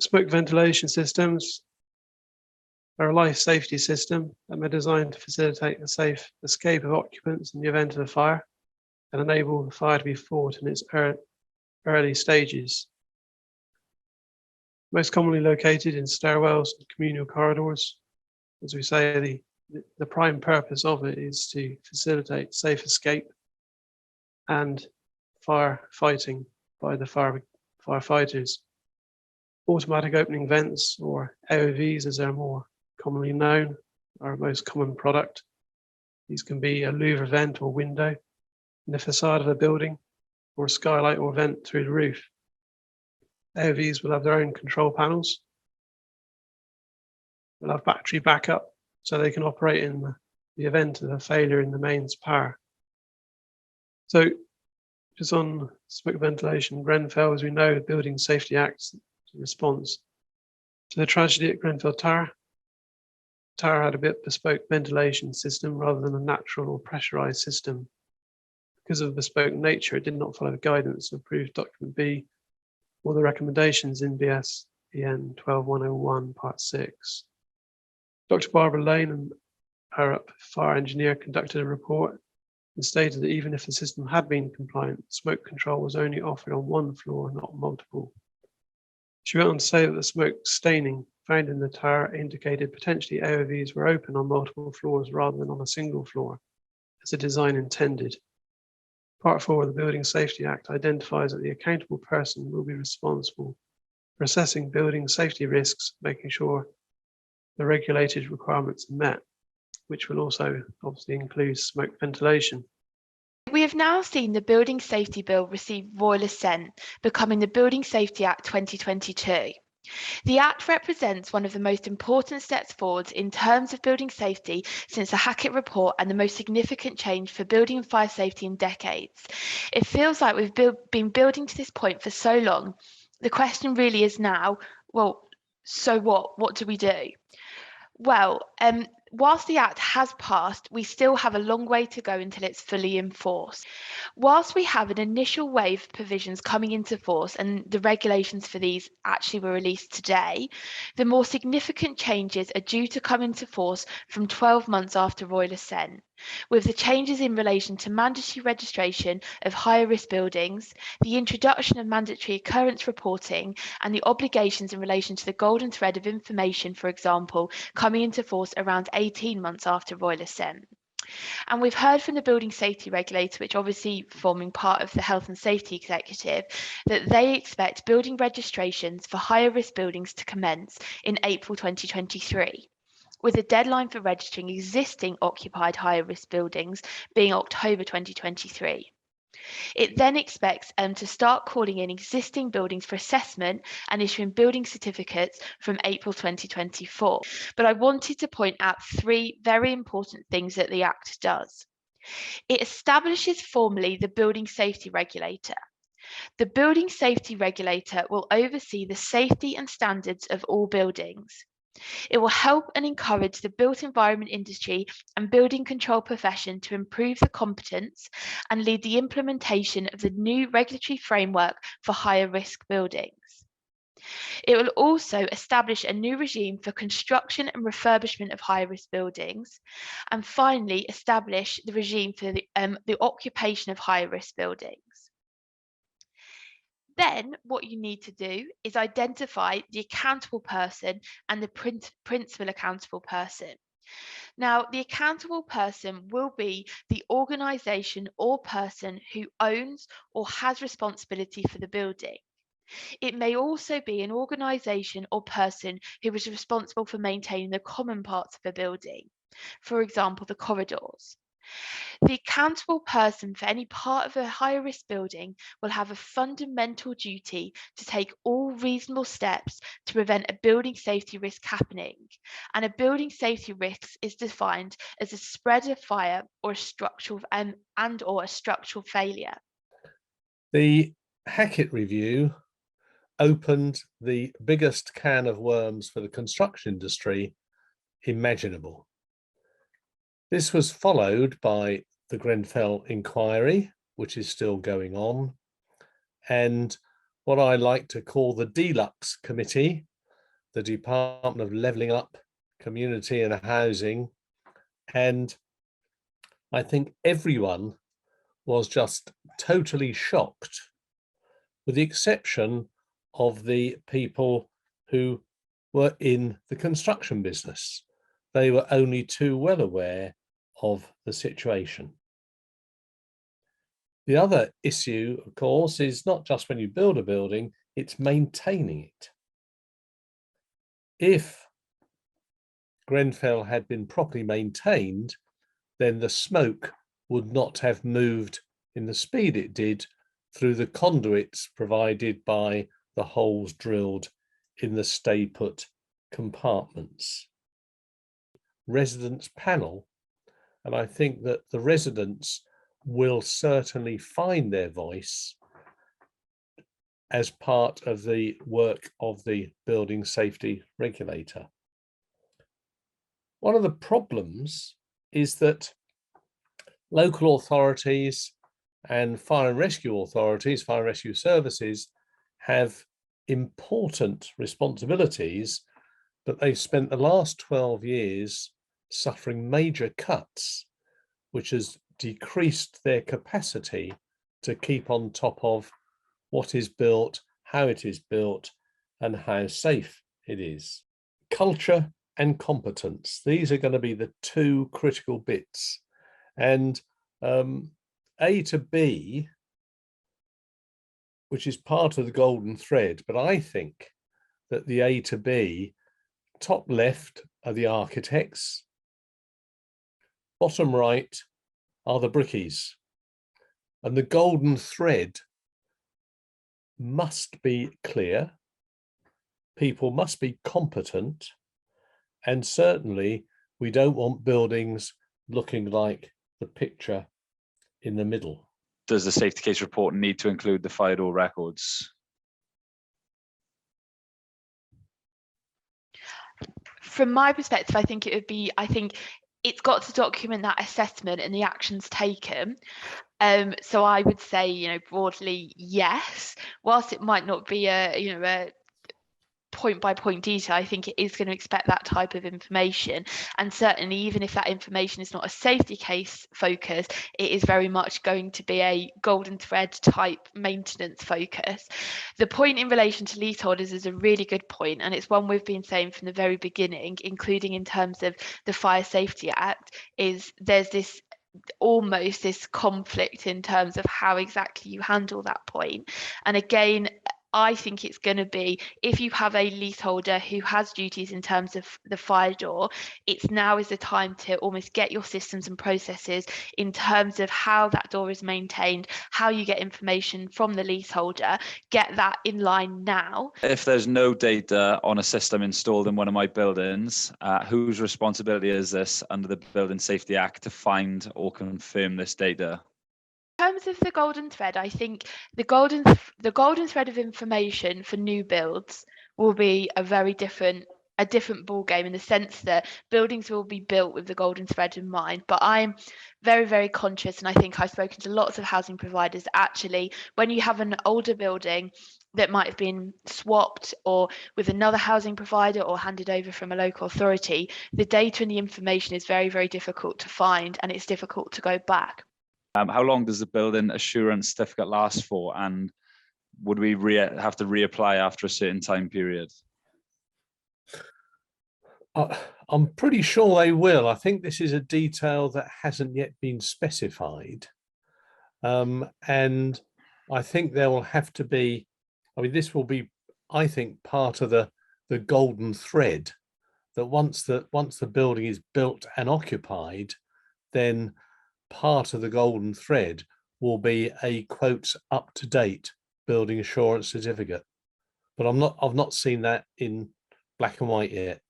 Smoke ventilation systems are a life safety system that are designed to facilitate a safe escape of occupants in the event of a fire and enable the fire to be fought in its early stages. Most commonly located in stairwells and communal corridors. As we say, the prime purpose of it is to facilitate safe escape and fire fighting by the firefighters. Automatic opening vents, or AOVs as they're more commonly known, are our most common product. These can be a louver vent or window in the facade of a building, or a skylight or vent through the roof. AOVs will have their own control panels. They'll have battery backup, so they can operate in the event of a failure in the mains power. So, just on smoke ventilation, Grenfell, as we know, the Building Safety Act's response to the tragedy at Grenfell Tower. The tower had a bit bespoke ventilation system rather than a natural or pressurized system. Because of the bespoke nature, it did not follow the guidance of approved document B or the recommendations in BS EN 12101 Part 6. Dr. Barbara Lane and her fire engineer conducted a report and stated that even if the system had been compliant, smoke control was only offered on one floor, not multiple. She went on to say that the smoke staining found in the tower indicated potentially AOVs were open on multiple floors rather than on a single floor, as the design intended. Part 4 of the Building Safety Act identifies that the accountable person will be responsible for assessing building safety risks, making sure the regulated requirements are met, which will also obviously include smoke ventilation. We have now seen the Building Safety Bill receive Royal Assent, becoming the Building Safety Act 2022. The Act represents one of the most important steps forward in terms of building safety since the Hackett Report and the most significant change for building and fire safety in decades. It feels like we've been building to this point for so long. The question really is now, well, so what? What do we do? Well, whilst the Act has passed, we still have a long way to go until it's fully enforced. Whilst we have an initial wave of provisions coming into force and the regulations for these actually were released today, the more significant changes are due to come into force from 12 months after Royal Assent, with the changes in relation to mandatory registration of higher risk buildings, the introduction of mandatory occurrence reporting, and the obligations in relation to the golden thread of information, for example, coming into force around 18 months after Royal Assent. And we've heard from the Building Safety Regulator, which obviously forming part of the Health and Safety Executive, that they expect building registrations for higher risk buildings to commence in April 2023. With a deadline for registering existing occupied higher risk buildings being October 2023. It then expects to start calling in existing buildings for assessment and issuing building certificates from April 2024. But I wanted to point out three very important things that the Act does. It establishes formally the Building Safety Regulator. The Building Safety Regulator will oversee the safety and standards of all buildings. It will help and encourage the built environment industry and building control profession to improve the competence and lead the implementation of the new regulatory framework for higher risk buildings. It will also establish a new regime for construction and refurbishment of high risk buildings, and finally establish the regime for the occupation of high risk buildings. Then what you need to do is identify the accountable person and the principal accountable person. Now, the accountable person will be the organisation or person who owns or has responsibility for the building. It may also be an organisation or person who is responsible for maintaining the common parts of a building, for example, the corridors. The accountable person for any part of a higher risk building will have a fundamental duty to take all reasonable steps to prevent a building safety risk happening. And a building safety risk is defined as a spread of fire or a structural or a structural failure. The Hackett review opened the biggest can of worms for the construction industry imaginable. This was followed by the Grenfell inquiry, which is still going on, and what I like to call the Deluxe Committee, the Department of Levelling Up, Community and Housing, and I think everyone was just totally shocked, with the exception of the people who were in the construction business. They were only too well aware of the situation. The other issue, of course, is not just when you build a building, it's maintaining it. If Grenfell had been properly maintained, then the smoke would not have moved in the speed it did through the conduits provided by the holes drilled in the stay-put compartments. Residents panel, and I think that the residents will certainly find their voice as part of the work of the building safety regulator. One of the problems is that local authorities and fire and rescue authorities, fire and rescue services, have important responsibilities, but they've spent the last 12 years suffering major cuts, which has decreased their capacity to keep on top of what is built, how it is built, and how safe it is. Culture and competence, these are going to be the two critical bits. And A to B, which is part of the golden thread, but I think that the A to B, top left are the architects, bottom right are the brickies, and the golden thread must be clear, people must be competent, and certainly we don't want buildings looking like the picture in the middle. Does the safety case report need to include the fire door records? From my perspective, I think it's got to document that assessment and the actions taken. So I would say, broadly, yes. Whilst it might not be a point by point detail, I think it is going to expect that type of information. And certainly, even if that information is not a safety case focus, it is very much going to be a golden thread type maintenance focus. The point in relation to leaseholders is a really good point, and it's one we've been saying from the very beginning, including in terms of the Fire Safety Act, is there's this almost this conflict in terms of how exactly you handle that point. And again, I think it's going to be, if you have a leaseholder who has duties in terms of the fire door, it's now is the time to almost get your systems and processes in terms of how that door is maintained, how you get information from the leaseholder, get that in line now. If there's no data on a system installed in one of my buildings, whose responsibility is this under the Building Safety Act to find or confirm this data? In terms of the golden thread, I think the golden thread of information for new builds will be a different ball game, in the sense that buildings will be built with the golden thread in mind. But I'm very, very conscious, and I think I've spoken to lots of housing providers, actually, when you have an older building that might have been swapped or with another housing provider or handed over from a local authority, the data and the information is very, very difficult to find, and it's difficult to go back. How long does the building assurance certificate last for, and would we have to reapply after a certain time period? I'm pretty sure they will. I think this is a detail that hasn't yet been specified. And I think there will have to be, this will be, I think, part of the golden thread, that once the building is built and occupied, then part of the golden thread will be a quote up-to-date building assurance certificate. But I've not seen that in black and white yet.